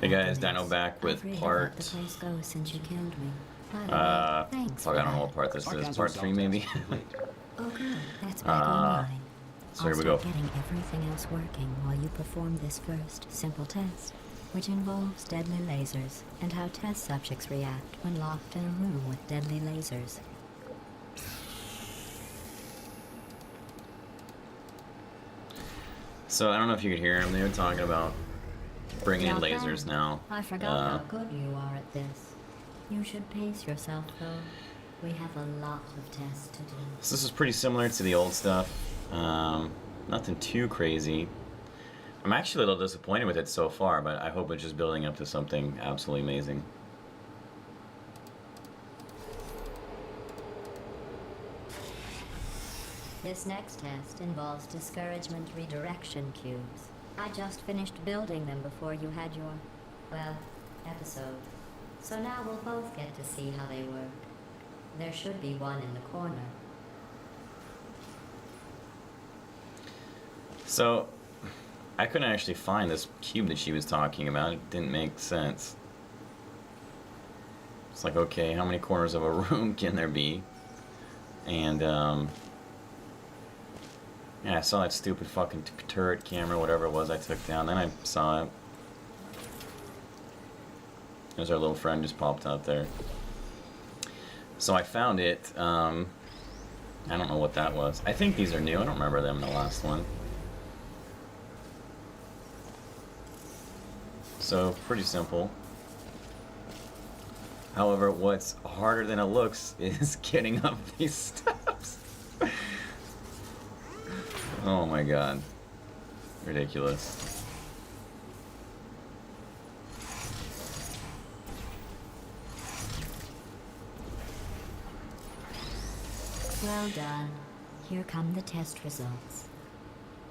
Hey guys, Dino back with part. The place goes since you killed me. Thanks. Fuck, I don't know what part this is. Part 3 maybe. Oh good, that's back online. So here we go. Getting everything else working while you perform this first simple test, which involves deadly lasers and how test subjects react when locked in a room with deadly lasers. So I don't know if you could hear them. They were talking about bringing in lasers now. I forgot how good you are at this. You should pace yourself though. We have a lot of tests to do. So this is pretty similar to the old stuff. Nothing too crazy. I'm actually a little disappointed with it so far, but I hope it's just building up to something absolutely amazing. This next test involves discouragement redirection cubes. I just finished building them before you had your, well, episode. So now we'll both get to see how they work. There should be one in the corner. So, I couldn't actually find this cube that she was talking about. It didn't make sense. It's like, okay, how many corners of a room can there be? And, yeah, I saw that stupid fucking turret camera, whatever it was I took down. Then I saw it. There's our little friend just popped out there. So I found it. I don't know what that was. I think these are new. I don't remember them in the last one. So, pretty simple. However, what's harder than it looks is getting up these steps. Oh my god. Ridiculous. Well done. Here come the test results.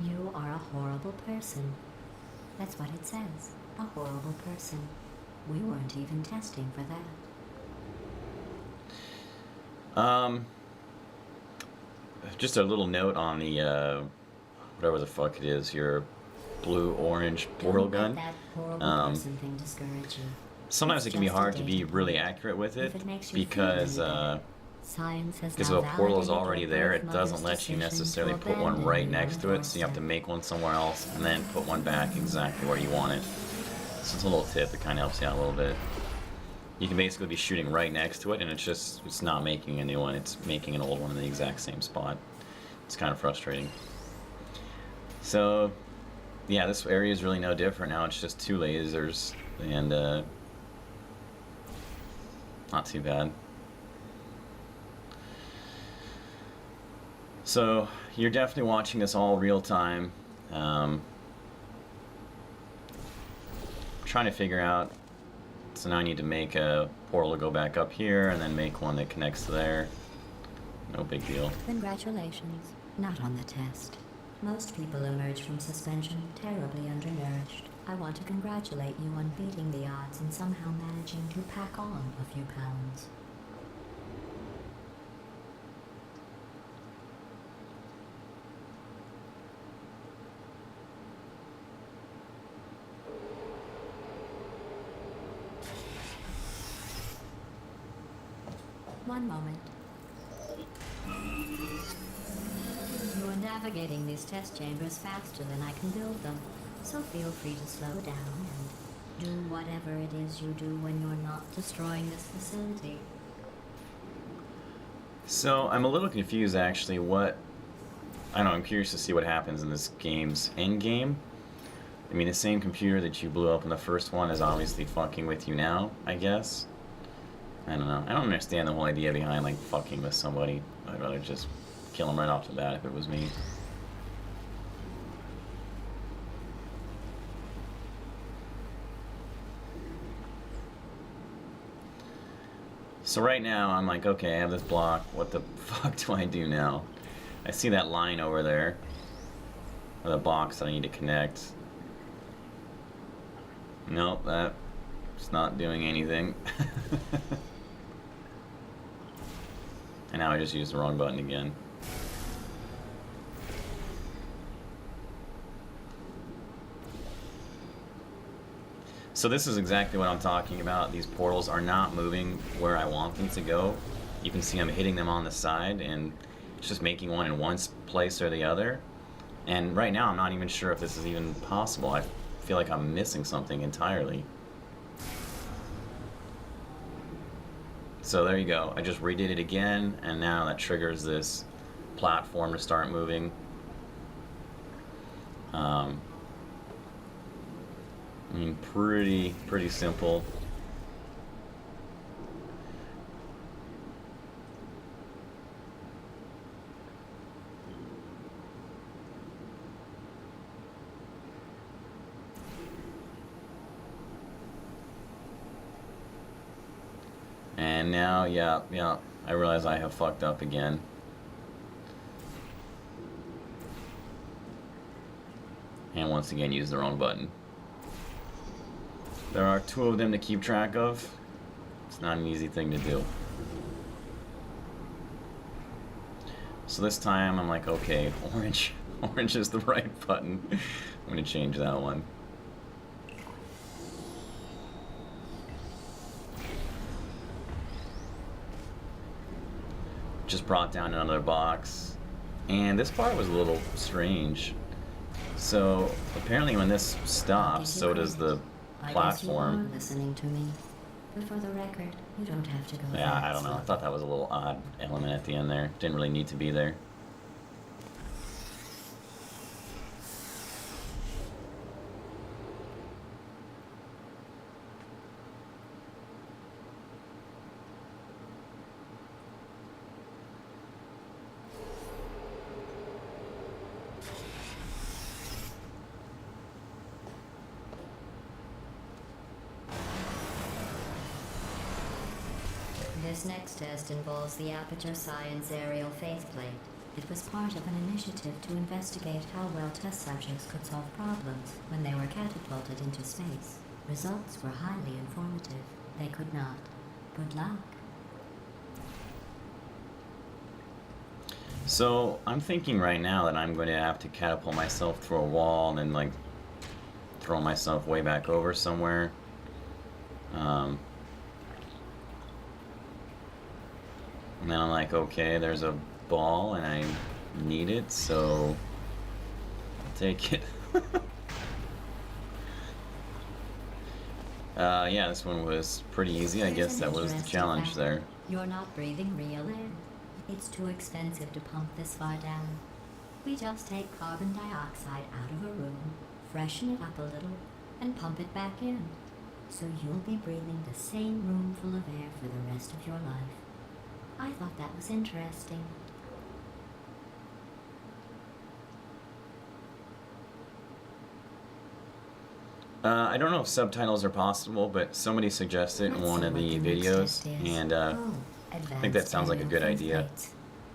You are a horrible person. That's what it says. A horrible person. We weren't even testing for that. Just a little note on the, whatever the fuck it is, your blue-orange portal gun. That horrible person thing discourage you. Sometimes it can be hard to be really accurate with it, because if a portal is already there, it doesn't let you necessarily put one right next to it, so you have to make one somewhere else and then put one back exactly where you want it. So it's a little tip that kind of helps you out a little bit. You can basically be shooting right next to it, and it's not making a new one, it's making an old one in the exact same spot. It's kind of frustrating. So, yeah, this area is really no different now. It's just 2 lasers, and not too bad. So, you're definitely watching this all real time. Trying to figure out, so now I need to make a portal to go back up here and then make one that connects to there. No big deal. Congratulations. Not on the test. Most people emerge from suspension terribly undernourished. I want to congratulate you on beating the odds and somehow managing to pack on a few pounds. One moment. You are navigating these test chambers faster than I can build them, so feel free to slow down and do whatever it is you do when you're not destroying this facility. So, I'm a little confused actually I don't know, I'm curious to see what happens in this game's end game. I mean, the same computer that you blew up in the first one is obviously fucking with you now, I guess. I don't know. I don't understand the whole idea behind, like, fucking with somebody. I'd rather just kill him right off the bat if it was me. So right now, I'm like, okay, I have this block. What the fuck do I do now? I see that line over there. Or the box that I need to connect. Nope, that's not doing anything. And now I just used the wrong button again. So this is exactly what I'm talking about. These portals are not moving where I want them to go. You can see I'm hitting them on the side, and it's just making one in one place or the other. And right now I'm not even sure if this is even possible. I feel like I'm missing something entirely. So there you go. I just redid it again, and now that triggers this platform to start moving. I mean, pretty simple. And now, yeah, I realize I have fucked up again. And once again, use the wrong button. There are 2 of them to keep track of. It's not an easy thing to do. So this time I'm like, okay, orange is the right button. I'm gonna change that one. Just brought down another box. And this part was a little strange. So apparently when this stops, so does the platform. I guess you are listening to me. But for the record, you don't have to go. Yeah, I don't know. I thought that was a little odd element at the end there. Didn't really need to be there. This next test involves the Aperture Science Aerial Faceplate. It was part of an initiative to investigate how well test subjects could solve problems when they were catapulted into space. Results were highly informative. They could not. Good luck. So I'm thinking right now that I'm going to have to catapult myself through a wall and then like throw myself way back over somewhere. And then I'm like, okay, there's a ball and I need it, so I'll take it. Yeah, this one was pretty easy. I guess that was the challenge there. You're not breathing real air. It's too expensive to pump this far down. We just take carbon dioxide out of a room, freshen it up a little, and pump it back in. So you'll be breathing the same room full of air for the rest of your life. I thought that was interesting. I don't know if subtitles are possible, but somebody suggested it in one of the videos, and I think that sounds like a good idea.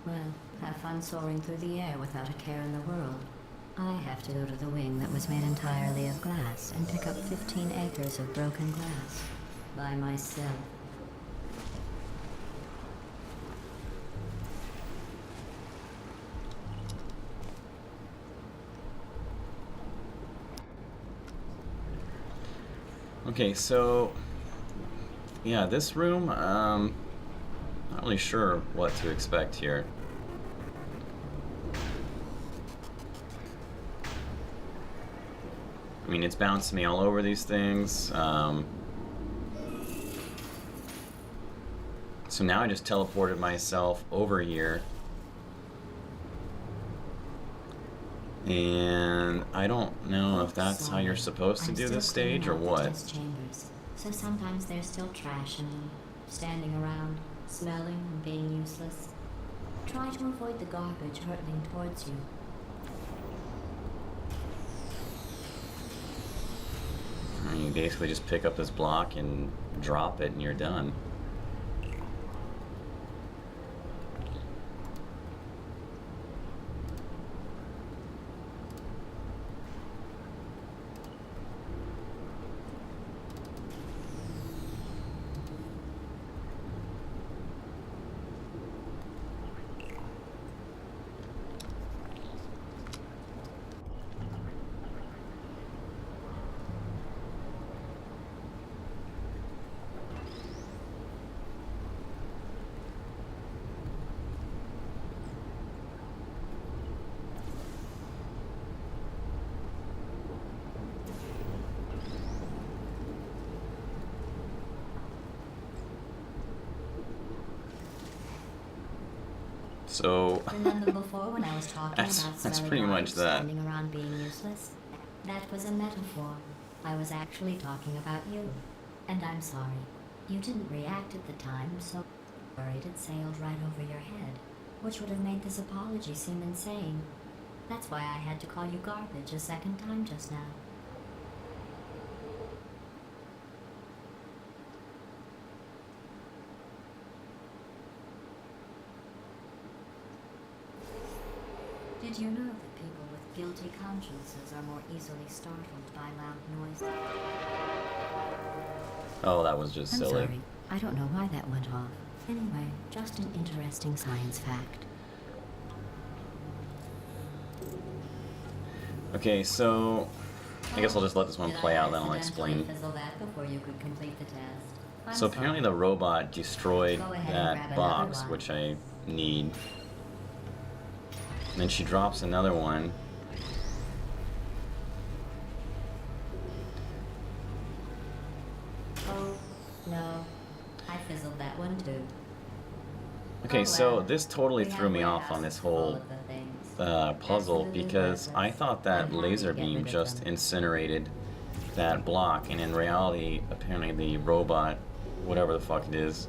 Well, have fun soaring through the air without a care in the world. I have to go to the wing that was made entirely of glass and pick up 15 acres of broken glass by myself. Okay, so yeah, this room, not really sure what to expect here. I mean, it's bouncing me all over these things. So now I just teleported myself over here. And I don't know if that's how you're supposed to do this stage or what. Chambers, so sometimes there's still trash in them, standing around, smelling and being useless. Try to avoid the garbage hurtling towards you. You basically just pick up this block and drop it and you're done. So Remember before when I was talking That's- about that's smelly pretty much vibes that. standing around being useless? That was a metaphor. I was actually talking about you. And I'm sorry. You didn't react at the time, so worried it sailed right over your head, which would have made this apology seem insane. That's why I had to call you garbage a second time just now. Did you know that people with guilty consciences are more easily startled by loud noise? Oh, that was just I'm silly. sorry. I don't know why that went off. Anyway, just an interesting science fact. Okay, so I guess I'll just let this one Did play I out, then I'll accidentally explain. fizzle that before you could complete the test? I'm So apparently the sorry. robot destroyed Go ahead and grab that another box, one. which I need. And then she drops another one. Oh, no. I fizzled that one too. Okay, Oh, so well. this totally We threw have me off on warehouses this full whole of the things. puzzle Absolutely because I worthless. thought that And how laser do you get beam rid of just them? incinerated that block, and in reality, apparently the robot, whatever the fuck it is,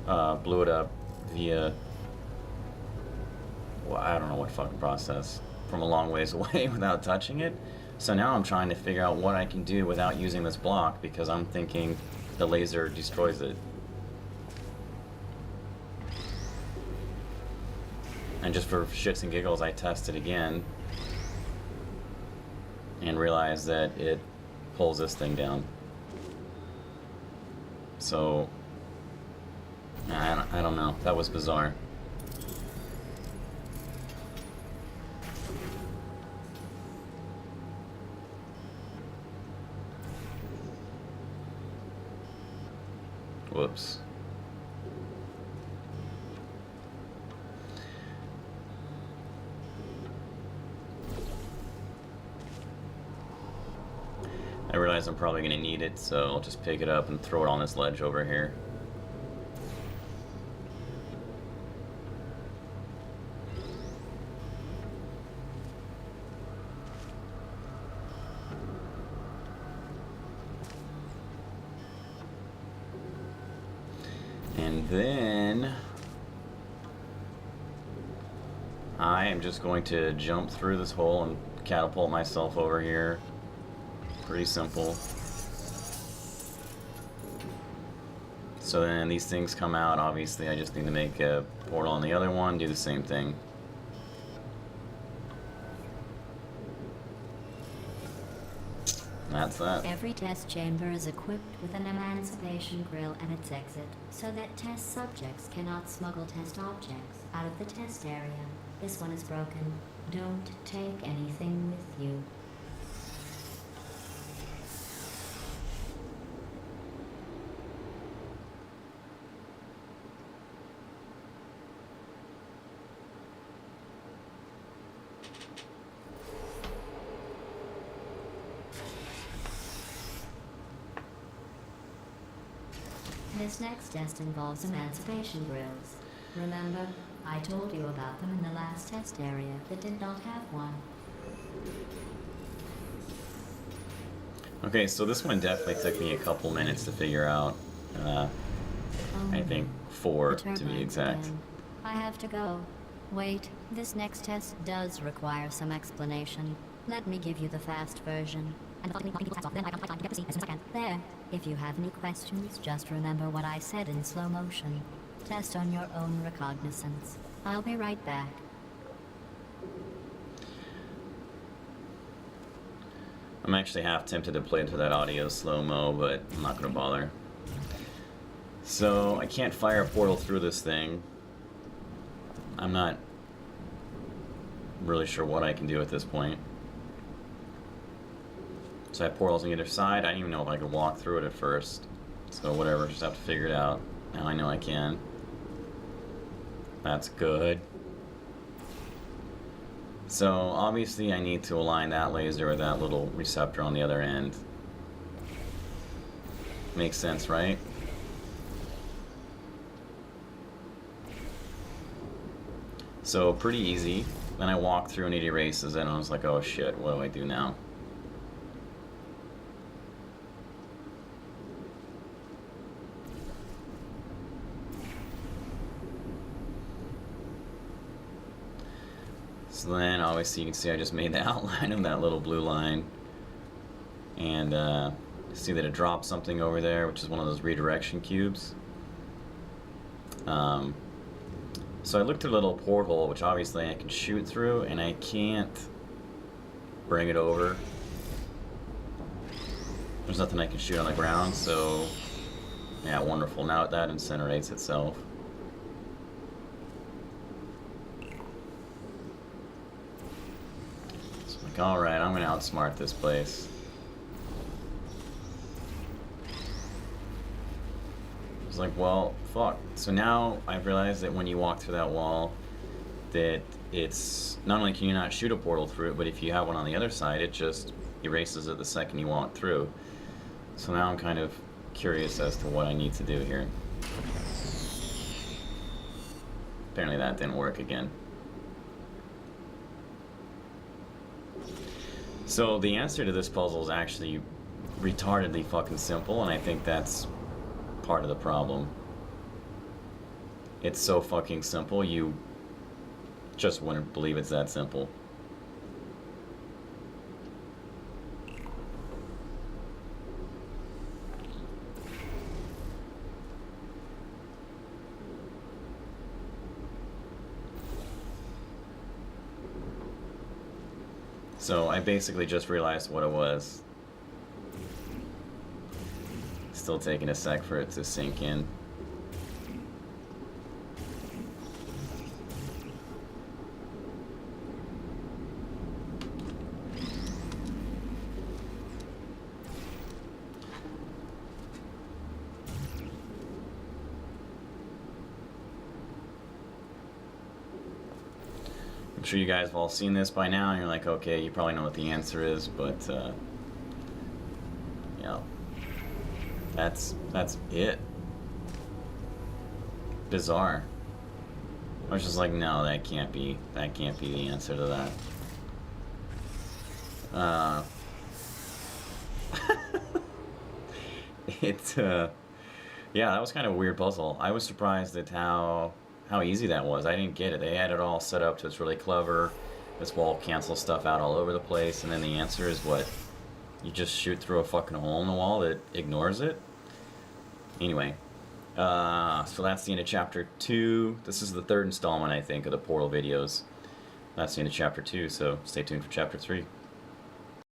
blew it up via, well, I don't know what fucking process, from a long ways away without touching it. So now I'm trying to figure out what I can do without using this block because I'm thinking the laser destroys it. And just for shits and giggles, I tested again and realized that it pulls this thing down. So, I don't know. That was bizarre. Whoops. I realize I'm probably going to need it, so I'll just pick it up and throw it on this ledge over here. And then I am just going to jump through this hole and catapult myself over here. Pretty simple. So then these things come out. Obviously, I just need to make a portal on the other one, do the same thing. That's that. Every test chamber is equipped with an emancipation grill at its exit, so that test subjects cannot smuggle test objects out of the test area. This one is broken. Don't take anything with you. This next test involves emancipation grills. Remember, I told you about them in the last test area that did not have one. Okay, so this one definitely took me a couple minutes to figure out. I think 4 The to be turbines exact. again. I have to go. Wait, this next test does require some explanation. Let me give you the fast version. And then I can find time to get to see as soon as I can. There. If you have any questions, just remember what I said in slow motion. Test on your own recognizance. I'll be right back. I'm actually half tempted to play into that audio slow-mo, but I'm not gonna bother. So I can't fire a portal through this thing. I'm not really sure what I can do at this point. So I have portals on either side. I didn't even know if I could walk through it at first. So whatever, just have to figure it out. Now I know I can. That's good. So obviously I need to align that laser with that little receptor on the other end. Makes sense, right? So pretty easy. Then I walked through and it erases it, and I was like, oh shit, what do I do now? So then, obviously, you can see I just made the outline of that little blue line. And see that it dropped something over there, which is one of those redirection cubes. So I looked at a little porthole, which obviously I can shoot through, and I can't bring it over. There's nothing I can shoot on the ground, so yeah, wonderful. Now that incinerates itself. So I'm like, alright, I'm gonna outsmart this place. It's like, well, fuck. So now I've realized that when you walk through that wall, that it's not only can you not shoot a portal through it, but if you have one on the other side, it just erases it the second you walk through. So now I'm kind of curious as to what I need to do here. Apparently that didn't work again. So the answer to this puzzle is actually retardedly fucking simple, and I think that's part of the problem. It's so fucking simple, you just wouldn't believe it's that simple. So I basically just realized what it was. Still taking a sec for it to sink in. I'm sure you guys have all seen this by now, and you're like, okay, you probably know what the answer is, but you know, that's it. Bizarre. I was just like, no, that can't be the answer to that. Yeah, that was kind of a weird puzzle. I was surprised at how easy that was. I didn't get it. They had it all set up so it's really clever. This wall cancels stuff out all over the place, and then the answer is what? You just shoot through a fucking hole in the wall that ignores it? Anyway, so that's the end of chapter 2. This is the third installment, I think, of the Portal videos. That's the end of chapter 2, so stay tuned for chapter 3.